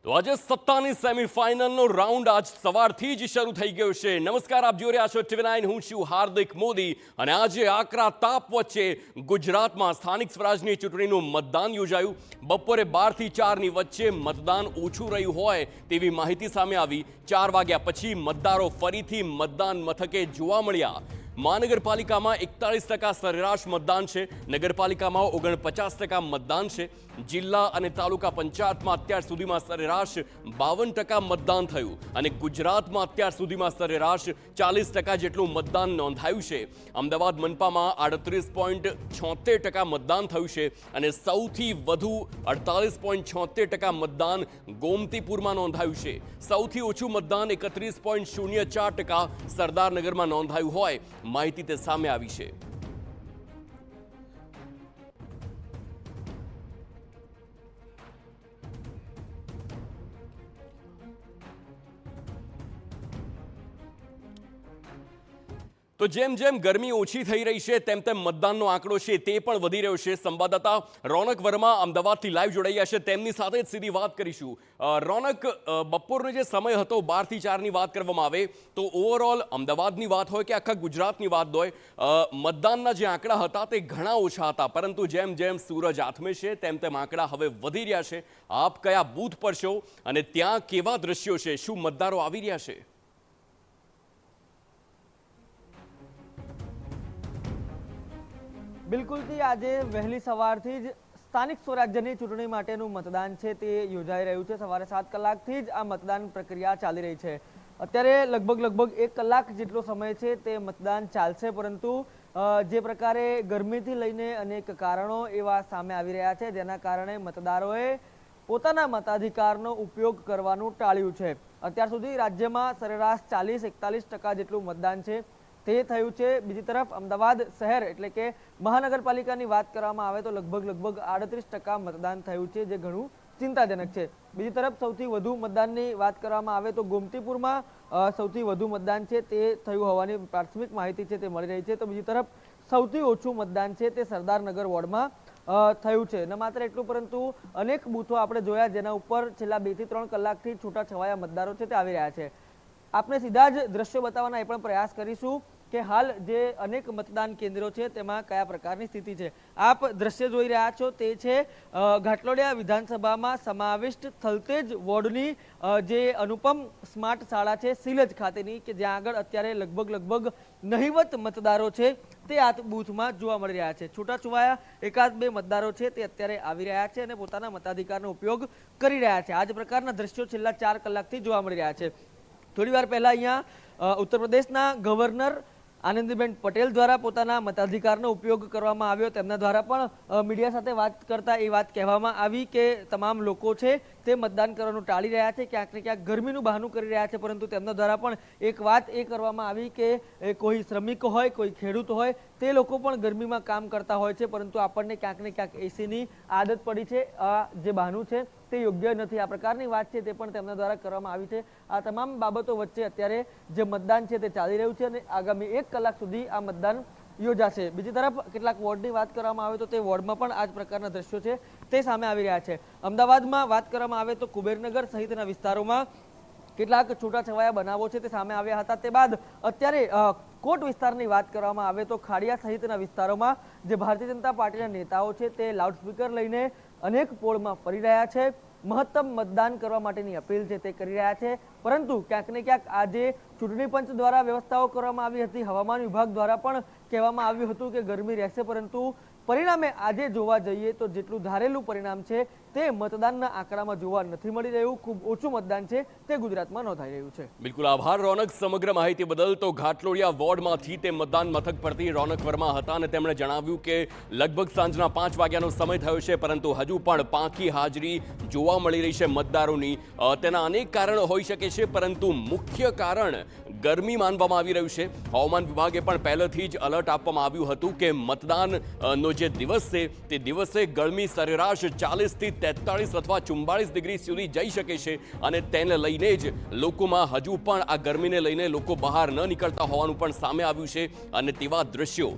તો આજે સત્તાની સેમીફાઇનલનો રાઉન્ડ આજ સવારથી જ શરૂ થઈ ગયો છે। નમસ્કાર, આપ જોઈ રહ્યા છો TV9, હું છું હાર્દિક મોદી અને આજે આકરા તાપ વચ્ચે ગુજરાતમાં સ્થાનિક સ્વરાજની ચૂંટણીનું મતદાન યોજાયું। બપોરે 12 થી 4ની વચ્ચે મતદાન ઓછું રહ્યું હોય તેવી માહિતી સામે આવી। 4 વાગ્યા પછી મતદારો ફરીથી મતદાન મથકે જોવા મળ્યા। મહાનગરપાલિકામાં 41% સરેરાશ મતદાન છે, નગરપાલિકામાં 49% મતદાન છે। જિલ્લા અને તાલુકા પંચાયતમાં અત્યાર સુધીમાં સરેરાશ 52% મતદાન થયું અને ગુજરાતમાં અત્યાર સુધીમાં સરેરાશ 40% જેટલું મતદાન નોંધાયું છે। અમદાવાદ મનપામાં 38.76% મતદાન થયું છે અને સૌથી વધુ 48.76% મતદાન ગોમતીપુરમાં નોંધાયું છે। સૌથી ઓછું મતદાન 31.04% સરદારનગરમાં નોંધાયું હોય માહિતી તે સામે આવી છે। તો જેમ જેમ ગરમી ઓછી થઈ રહી છે તેમ તેમ મતદાનનો આંકડો છે તે પણ વધી રહ્યો છે। સંવાદદાતા રોનક વર્મા અમદાવાદથી લાઈવ જોડાઈ ગયા છે, તેમની સાથે જ સીધી વાત કરીશું। રોનક, બપોરનો જે સમય હતો 12 થી 4ની વાત કરવામાં આવે તો ઓવરઓલ અમદાવાદની વાત હોય કે આખા ગુજરાતની વાત હોય, મતદાનના જે આંકડા હતા તે ઘણા ઓછા હતા, પરંતુ જેમ જેમ સૂરજ આથમે છે તેમ તેમ આંકડા હવે વધી રહ્યા છે। આપ કયા બૂથ પર છો અને ત્યાં કેવા દ્રશ્યો છે, શું મતદારો આવી રહ્યા છે? બિલકુલથી આજે વહેલી સવારથી જ સ્થાનિક સ્વરાજ્યની ચૂંટણી માટેનું મતદાન છે તે યોજાઈ રહ્યું છે। સવારે 7 કલાકથી જ આ મતદાન પ્રક્રિયા ચાલી રહી છે। અત્યારે લગભગ 1 કલાક જેટલો સમય છે તે મતદાન ચાલશે, પરંતુ જે પ્રકારે ગરમીથી લઈને અનેક કારણો એવા સામે આવી રહ્યા છે જેના કારણે મતદારોએ પોતાના મતાધિકારનો ઉપયોગ કરવાનું ટાળ્યું છે। અત્યાર સુધી રાજ્યમાં સરેરાશ 40-41% જેટલું મતદાન છે તે થયું છે। બીજી તરફ અમદાવાદ શહેર એટલે કે મહાનગરપાલિકાની વાત કરવામાં આવે તો લગભગ 38% મતદાન થયું છે, જે ઘણું ચિંતાજનક છે। બીજી તરફ સૌથી વધુ મતદાનની વાત કરવામાં આવે તો ગોમતીપુરમાં સૌથી વધુ મતદાન છે તે થયું હોવાની પ્રાથમિક માહિતી છે તે મળી રહી છે। તો બીજી તરફ સૌથી ઓછું મતદાન છે તે સરદારનગર વોર્ડમાં થયું છે। ન માત્ર એટલું, પરંતુ અનેક બૂથો આપણે જોયા જેના ઉપર છેલ્લા 2 થી 3 કલાકથી છૂટાછવાયા મતદારો છે તે આવી રહ્યા છે। આપણે સીધા જ દ્રશ્યો બતાવવાના એ પણ પ્રયાસ કરીશું કે હાલ જે અનેક મતદાન કેન્દ્રો છે તેમાં કયા પ્રકારની સ્થિતિ છે। આપ દ્રશ્ય જોઈ રહ્યા છો તે છે ઘાટલોડિયા વિધાનસભામાં સમાવિષ્ટ થલતેજ વોર્ડની જે અનુપમ સ્માર્ટ શાળા છે સિલજ ખાતેની, કે જ્યાં આગળ અત્યારે લગભગ નહિવત મતદારો છે તે આ બૂથમાં જોવા મળી રહ્યા છે। છૂટાછવાયા 1-2 મતદારો છે તે અત્યારે આવી રહ્યા છે અને પોતાના મતાધિકારનો ઉપયોગ કરી રહ્યા છે। આ જ પ્રકારના દ્રશ્યો છેલ્લા 4 કલાકથી જોવા મળી રહ્યા છે। થોડી વાર પહેલા અહીંયા ઉત્તર પ્રદેશના ગવર્નર આનંદીબેન પટેલ દ્વારા પોતાના મતાધિકારનો ઉપયોગ કરવામાં આવ્યો। તેમના દ્વારા પણ મીડિયા સાથે વાત કરતા એ વાત કહેવામાં આવી કે તમામ લોકો છે તે મતદાન કરવાનું ટાળી રહ્યા છે, ક્યાંક ને ક્યાંક ગરમીનું બહાનું કરી રહ્યા છે, પરંતુ તેમના દ્વારા પણ એક વાત એ કરવામાં આવી કે કોઈ શ્રમિક હોય, કોઈ ખેડૂત હોય, તે લોકો પણ ગરમીમાં કામ કરતા હોય છે, પરંતુ આપણને ક્યાંક ને ક્યાંક એસીની આદત પડી છે, આ જે બહાનું છે તે યોગ્ય નથી। આ પ્રકારની વાત છે તે પણ તેમના દ્વારા કરવામાં આવી છે। આ તમામ બાબતો વચ્ચે અત્યારે જે મતદાન છે તે ચાલી રહ્યું છે અને આગામી 1 કલાક સુધી આ મતદાન યોજાશે। બીજી તરફ કેટલાક વોર્ડની વાત કરવામાં આવે તો તે વોર્ડમાં પણ આ જ પ્રકારના દ્રશ્યો છે તે સામે આવી રહ્યા છે। અમદાવાદમાં વાત કરવામાં આવે તો કુબેરનગર સહિતના વિસ્તારોમાં કેટલાક છૂટાછવાયા બનાવો છે તે સામે આવ્યા હતા। તે બાદ અત્યારે કોટ વિસ્તારની વાત કરવામાં આવે તો ખાડિયા સહિતના વિસ્તારોમાં જે ભારતીય જનતા પાર્ટીના નેતાઓ છે તે લાઉડસ્પીકર લઈને અનેક પોળમાં ફરી રહ્યા છે, મહત્તમ મતદાન કરવા માટેની અપીલ છે તે કરી રહ્યા છે, પરંતુ ક્યાંક ને ક્યાંક આજે ચૂંટણી પંચ દ્વારા વ્યવસ્થાઓ કરવામાં આવી હતી, હવામાન વિભાગ દ્વારા પણ કહેવામાં આવ્યું હતું કે ગરમી રહેશે, પરંતુ પરિણામે આજે જોવા જઈએ તો જેટલું ધારેલું પરિણામ છે તે મતદાનના આંકડામાં જોવા નથી મળી રહ્યું। ખૂબ ઓછું મતદાન છે તે ગુજરાતમાં નોંધાઈ રહ્યું છે। બિલકુલ આભાર રોનક, સમગ્ર માહિતી બદલ। તો ઘાટલોડિયા વોર્ડમાંથી તે મતદાન મથક પરથી રોનક વર્મા હતા અને તેમણે જણાવ્યું કે લગભગ સાંજના 5 વાગ્યાનો સમય થયો છે, પરંતુ હજુ પણ પાંખી હાજરી જોવા મળી રહી છે મતદારોની। તેના અનેક કારણો હોઈ શકે છે, પરંતુ મુખ્ય કારણ ગરમી માનવામાં આવી રહ્યું છે। હવામાન વિભાગે પણ પહેલેથી જ એલર્ટ આપવામાં આવ્યું હતું કે મતદાનનો જે દિવસ છે તે દિવસે ગરમી સરેરાશ 40 થી 43 અથવા 44 ડિગ્રી સુધી જઈ શકે છે અને તેને લઈને જ લોકોમાં હજુ પણ આ ગરમીને લઈને લોકો બહાર ન નીકળતા હોવાનું પણ સામે આવ્યું છે અને તેવા દ્રશ્યો